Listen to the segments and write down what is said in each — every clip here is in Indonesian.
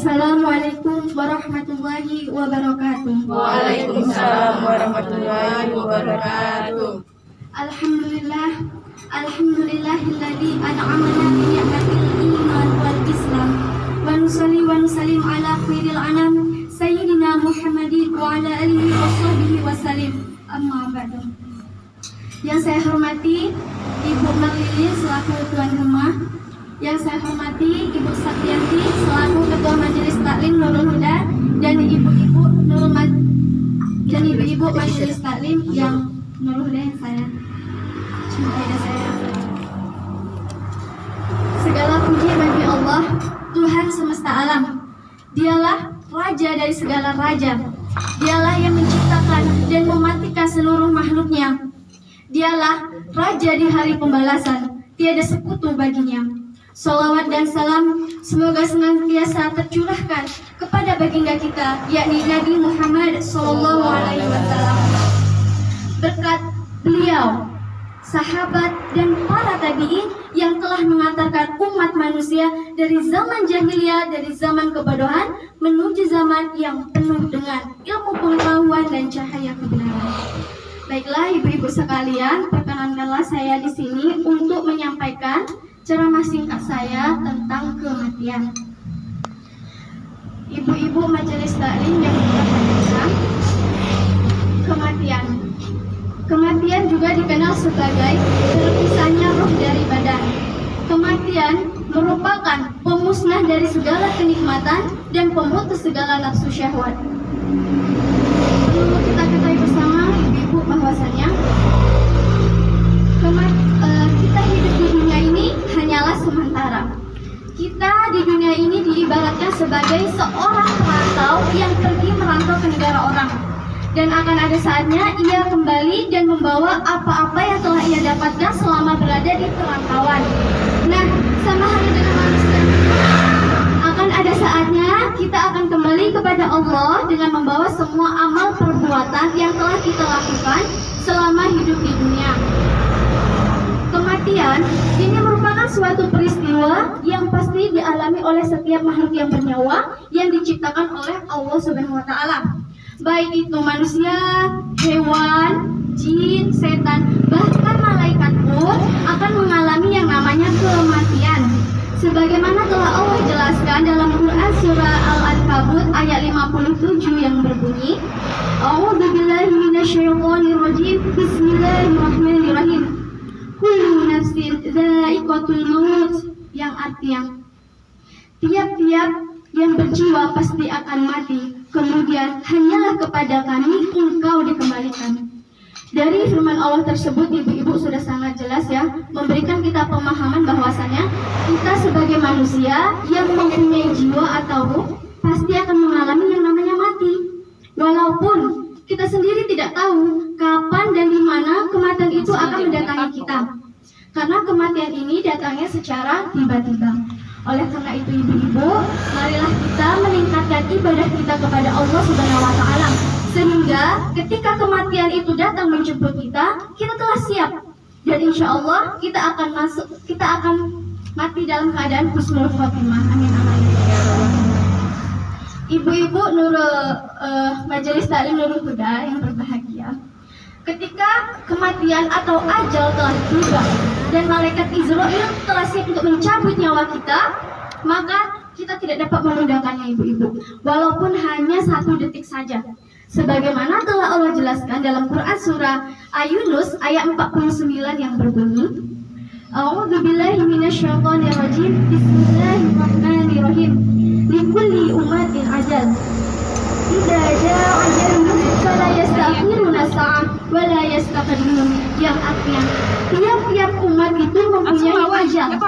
Assalamualaikum warahmatullahi wabarakatuh. Waalaikumsalam warahmatullahi wabarakatuh. Alhamdulillahilladzi an'amana bi ni'matil iman wal islam. Wa nusalli wa nusallim ala khairil anam sayyidina Muhammadin wa ala alihi wa sahbihi wa sallim. Amma ba'du. Yang saya hormati Ibu Marlili selaku tuan rumah, yang saya hormati Ibu Saktianti selaku Ketua Majelis Taklim Nurul Huda, dan ibu-ibu Majelis Taklim yang Nurul Huda yang saya cintai dan saya hormati. Segala puji bagi Allah, Tuhan semesta alam. Dialah Raja dari segala raja. Dialah yang menciptakan dan mematikan seluruh makhluknya. Dialah Raja di hari pembalasan, tiada sekutu baginya. Salawat dan salam semoga senantiasa tercurahkan kepada baginda kita, yakni Nabi Muhammad SAW. Berkat beliau, sahabat dan para tabi'in yang telah mengantarkan umat manusia dari zaman jahiliyah, dari zaman kebodohan menuju zaman yang penuh dengan ilmu pengetahuan dan cahaya kebenaran. Baiklah ibu-ibu sekalian, perkenankanlah saya di sini untuk menyampaikan ceramah singkat saya tentang kematian. Ibu-ibu Majelis Taklim yang berbahagia, kematian. Kematian juga dikenal sebagai terpisahnya roh dari badan. Kematian merupakan pemusnah dari segala kenikmatan dan pemutus segala nafsu syahwat. Perlu kita ketahui bersama ibu-ibu bahwasanya kita hidup di dunia ini hanyalah sementara. Kita di dunia ini diibaratkan sebagai seorang perantau yang pergi merantau ke negara orang, dan akan ada saatnya ia kembali dan membawa apa-apa yang telah ia dapatkan selama berada di perantauan. Nah, sama halnya dengan manusia, akan ada saatnya kita akan kembali kepada Allah dengan membawa semua amal perbuatan yang telah kita lakukan selama hidup di dunia. Kematian ini merupakan suatu peristiwa yang pasti dialami oleh setiap makhluk yang bernyawa yang diciptakan oleh Allah Subhanahu wa Ta'ala. Baik itu manusia, hewan, jin, setan, bahkan malaikat pun akan mengalami yang namanya kematian. Sebagaimana telah Allah jelaskan dalam Quran surah Al-Ankabut ayat 57 yang berbunyi, A'udzubillahi minasyaitonirrajim, Bismillahirrahmanirrahim. Kullu nafsin dha'iqatul maut, yang artinya tiap-tiap yang berjiwa pasti akan mati, kemudian hanyalah kepada kami engkau dikembalikan. Dari firman Allah tersebut ibu-ibu sudah sangat jelas ya, memberikan kita pemahaman bahwasanya kita sebagai manusia yang mempunyai jiwa atau ruh pasti akan mengalami yang namanya mati. Walaupun kita sendiri tidak tahu kapan dan di mana kematian itu akan mendatangi kita. Karena kematian ini datangnya secara tiba-tiba. Oleh karena itu ibu-ibu, marilah kita meningkatkan ibadah kita kepada Allah Subhanahu wa Ta'ala, sehingga ketika kematian itu datang menjemput kita, kita telah siap. Dan insya Allah kita akan mati dalam keadaan husnul khotimah. Amin amin. Ibu-ibu Majelis Taklim Nurul Huda yang berbahagia, ketika kematian atau ajal telah tiba dan malaikat Israel telah siap untuk mencabut nyawa kita, maka kita tidak dapat menundanya ibu-ibu, walaupun hanya 1 detik saja. Sebagaimana telah Allah jelaskan dalam Quran surah Yunus ayat 49 yang berbunyi, A'udzubillahi minasyaitonirrajim, Bismillahirrahmanirrahim. Likulli ummatin ajal. Idza jaa ajaluhum fala yastakhiruna sa'ah wa la yastaqdimun. Yang artinya tiap-tiap umat itu mempunyai ajal.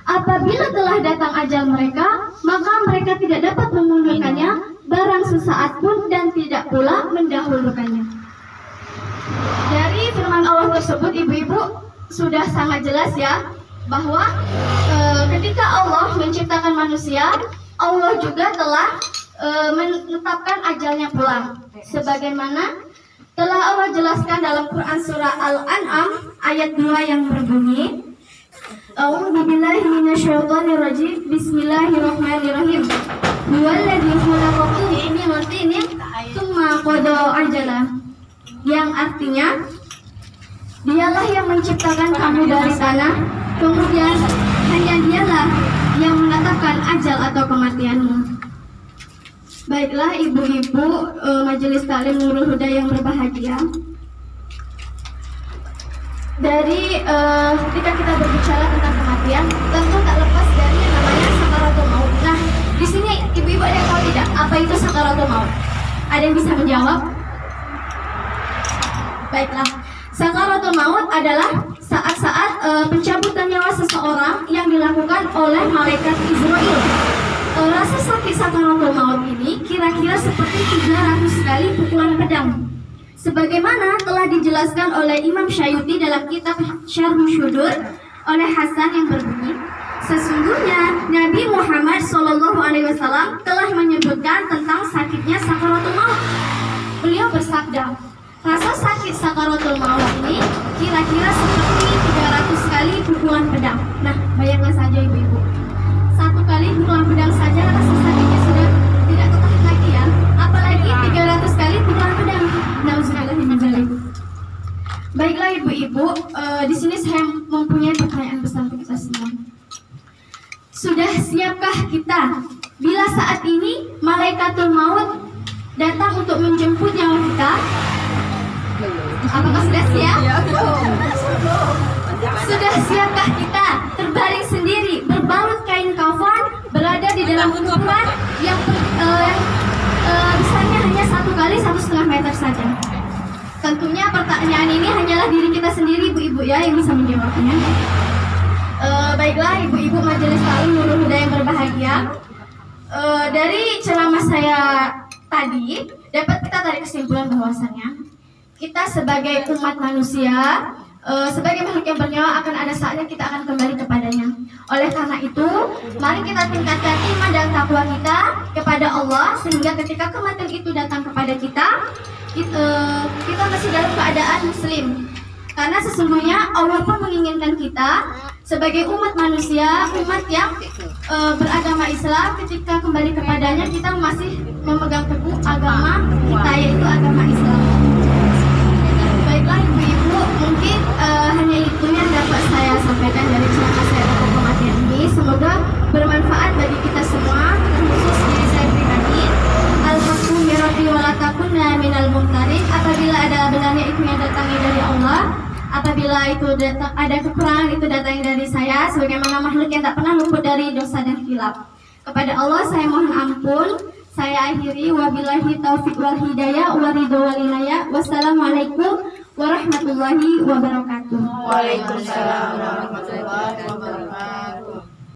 Apabila telah datang ajal mereka, maka mereka tidak dapat memundurkannya barang sesaat pun dan tidak pula mendahulukannya. Dari firman Allah tersebut ibu-ibu sudah sangat jelas ya, bahwa ketika Allah menciptakan manusia, Allah juga telah menetapkan ajalnya pula. Sebagaimana telah Allah jelaskan dalam Quran surah Al-An'am ayat 2 yang berbunyi, A'udzu billahi minasyaitonir rajim. Bismillahirrahmanirrahim. Huwallazi khalaqakum, ini berarti ini tsumma qada ajala, yang artinya dialah yang menciptakan kamu dari tanah, kemudian hanya dialah yang menetapkan ajal atau kematianmu. Baiklah ibu-ibu majelis taklim Nurul Huda yang berbahagia. Dari ketika kita berbicara tentang kematian, tentu tak lepas dari yang namanya sakaratul maut. Nah, di sini ibu-ibu ada yang tahu tidak apa itu sakaratul maut? Ada yang bisa menjawab? Baiklah, sakaratul maut adalah saat-saat pencabutan nyawa seseorang yang dilakukan oleh malaikat Israel. Rasa sakit sakaratul maut ini kira-kira seperti 300 kali pukulan pedang. Sebagaimana telah dijelaskan oleh Imam Syayuti dalam kitab Syarh Syudur oleh Hasan yang berbunyi, sesungguhnya Nabi Muhammad SAW telah menyebutkan tentang sakitnya sakaratul maut. Beliau bersabda, rasa sakit sakaratul maut ini kira-kira seperti 300 kali pukulan pedang. Nah, bayangkan saja ibu-ibu, satu kali pukulan pedang saja rasa sakitnya sudah tidak tertahan lagi ya, apalagi 300 kali pukulan pedang. Nauzubillahi. Baiklah ibu-ibu, di sini saya mempunyai pertanyaan besar untuk kita semua. Sudah siapkah kita bila saat ini malaikatul maut datang untuk menjemput nyawa kita? Apakah sudah siap? Sudah siapkah kita terbaring sendiri, berbalut kain kafan, berada di dalam kuburan yang besarnya hanya 1 x 1,5 meter saja? Tentunya pertanyaan ini hanyalah diri kita sendiri ibu-ibu ya yang bisa menjawabnya. Baiklah ibu-ibu majelis taklim Nurul Huda yang berbahagia, dari ceramah saya tadi dapat kita tarik kesimpulan bahwasannya kita sebagai umat manusia, sebagai makhluk yang bernyawa akan ada saatnya kita akan kembali kepadanya. Oleh karena itu, mari kita tingkatkan iman dan takwa kita kepada Allah sehingga ketika kematian itu datang kepada kita masih dalam keadaan muslim. Karena sesungguhnya Allah pun menginginkan kita sebagai umat manusia, umat yang beragama Islam, ketika kembali kepadanya kita masih memegang teguh agama kita, yaitu agama Islam. Baiklah ibu-ibu, mungkin hanya itu yang dapat saya sampaikan dari ceramah saya tentang kematian ini. Semoga bermanfaat bagi kita semua, terkhusus diri saya pribadi. Al-Haqqu wa la takunna minal mumtarin. Apabila ada benarnya itu yang datangnya dari Allah, apabila itu ada kekurangan itu datangnya dari saya, sebagaimana makhluk yang tak pernah luput dari dosa dan khilaf. Kepada Allah saya mohon ampun. Saya akhiri, wabillahi taufiq wal hidayah wa ridho wal inayah. Wassalamualaikum warahmatullahi wabarakatuh. Waalaikumsalam warahmatullahi wabarakatuh.